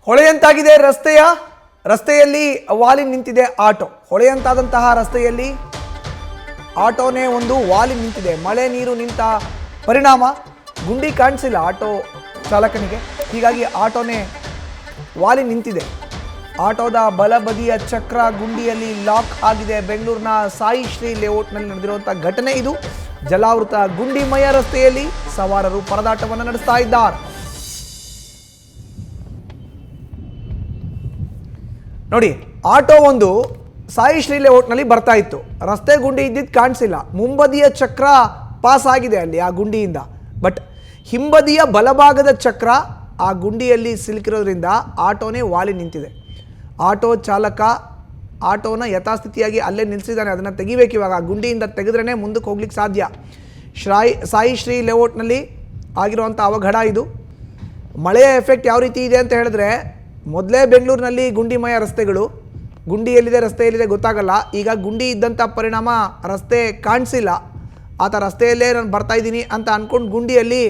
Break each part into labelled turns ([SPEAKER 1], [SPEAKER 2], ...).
[SPEAKER 1] ಹೊಳೆಯಂತಾಗಿದೆ ರಸ್ತೆಯಲ್ಲಿ ವಾಲಿ ನಿಂತಿದೆ ಆಟೋ. ಹೊಳೆಯಂತಾದಂತಹ ರಸ್ತೆಯಲ್ಲಿ ಆಟೋನೇ ಒಂದು ವಾಲಿ ನಿಂತಿದೆ. ಮಳೆ ನೀರು ನಿಂತ ಪರಿಣಾಮ ಗುಂಡಿ ಕಾಣಿಸಿಲ್ಲ ಆಟೋ ಚಾಲಕನಿಗೆ, ಹೀಗಾಗಿ ಆಟೋನೇ ವಾಲಿ ನಿಂತಿದೆ. ಆಟೋದ ಬಲಬದಿಯ ಚಕ್ರ ಗುಂಡಿಯಲ್ಲಿ ಲಾಕ್ ಆಗಿದೆ. ಬೆಂಗಳೂರಿನ ಸಾಯಿ ಶ್ರೀ ಲೇಔಟ್ನಲ್ಲಿ ನಡೆದಿರುವಂಥ ಘಟನೆ ಇದು. ಜಲಾವೃತ ಗುಂಡಿಮಯ ರಸ್ತೆಯಲ್ಲಿ ಸವಾರರು ಪರದಾಟವನ್ನು ನಡೆಸ್ತಾ ಇದ್ದಾರೆ. ನೋಡಿ, ಆಟೋ ಒಂದು ಸಾಯಿ ಶ್ರೀ ಲೇಔಟ್ನಲ್ಲಿ ಬರ್ತಾ ಇತ್ತು. ರಸ್ತೆ ಗುಂಡಿ ಇದ್ದಿದ್ದು ಕಾಣಿಸಿಲ್ಲ. ಮುಂಬದಿಯ ಚಕ್ರ ಪಾಸ್ ಆಗಿದೆ ಅಲ್ಲಿ ಆ ಗುಂಡಿಯಿಂದ. ಬಟ್ ಹಿಂಬದಿಯ ಬಲಭಾಗದ ಚಕ್ರ ಆ ಗುಂಡಿಯಲ್ಲಿ ಸಿಲುಕಿರೋದ್ರಿಂದ ಆಟೋನೇ ವಾಲಿ ನಿಂತಿದೆ. ಆಟೋ ಚಾಲಕ ಆಟೋನ ಯಥಾಸ್ಥಿತಿಯಾಗಿ ಅಲ್ಲೇ ನಿಲ್ಲಿಸಿದ್ದಾನೆ. ಅದನ್ನು ತೆಗಿಬೇಕು ಇವಾಗ. ಆ ಗುಂಡಿಯಿಂದ ತೆಗೆದ್ರೇ ಮುಂದಕ್ಕೆ ಹೋಗ್ಲಿಕ್ಕೆ ಸಾಧ್ಯ. ಸಾಯಿ ಶ್ರೀ ಲೇಔಟ್ನಲ್ಲಿ ಆಗಿರುವಂಥ ಅವಘಡ ಇದು. ಮಳೆಯ ಎಫೆಕ್ಟ್ ಯಾವ ರೀತಿ ಇದೆ ಅಂತ ಹೇಳಿದ್ರೆ, ಮೊದಲೇ ಬೆಂಗಳೂರಿನಲ್ಲಿ ಗುಂಡಿಮಯ ರಸ್ತೆಗಳು, ಗುಂಡಿ ಎಲ್ಲಿದೆ ರಸ್ತೆ ಎಲ್ಲಿದೆ ಗೊತ್ತಾಗಲ್ಲ. ಈಗ ಗುಂಡಿ ಇದ್ದಂಥ ಪರಿಣಾಮ ರಸ್ತೆ ಕಾಣಿಸಿಲ್ಲ. ಆತ ರಸ್ತೆಯಲ್ಲೇ ನಾನು ಬರ್ತಾ ಇದ್ದೀನಿ ಅಂತ ಅಂದ್ಕೊಂಡು ಗುಂಡಿಯಲ್ಲಿ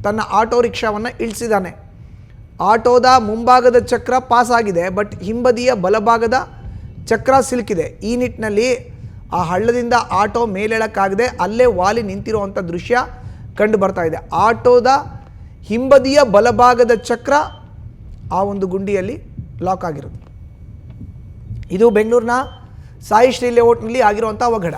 [SPEAKER 1] ತನ್ನ ಆಟೋ ರಿಕ್ಷಾವನ್ನು ಇಳಿಸಿದ್ದಾನೆ. ಆಟೋದ ಮುಂಭಾಗದ ಚಕ್ರ ಪಾಸ್ ಆಗಿದೆ, ಬಟ್ ಹಿಂಬದಿಯ ಬಲಭಾಗದ ಚಕ್ರ ಸಿಲುಕಿದೆ. ಈ ನಿಟ್ಟಿನಲ್ಲಿ ಆ ಹಳ್ಳದಿಂದ ಆಟೋ ಮೇಲೇಳಕ್ಕಾಗದೆ ಅಲ್ಲೇ ವಾಲಿ ನಿಂತಿರುವಂಥ ದೃಶ್ಯ ಕಂಡು ಬರ್ತಾ ಇದೆ. ಆಟೋದ ಹಿಂಬದಿಯ ಬಲಭಾಗದ ಚಕ್ರ ಆ ಒಂದು ಗುಂಡಿಯಲ್ಲಿ ಲಾಕ್ ಆಗಿರುತ್ತೆ. ಇದು ಬೆಂಗಳೂರಿನ ಸಾಯಿ ಶ್ರೀ ಲೇಔಟ್ನಲ್ಲಿ ಆಗಿರುವಂಥ ಅವಘಡ.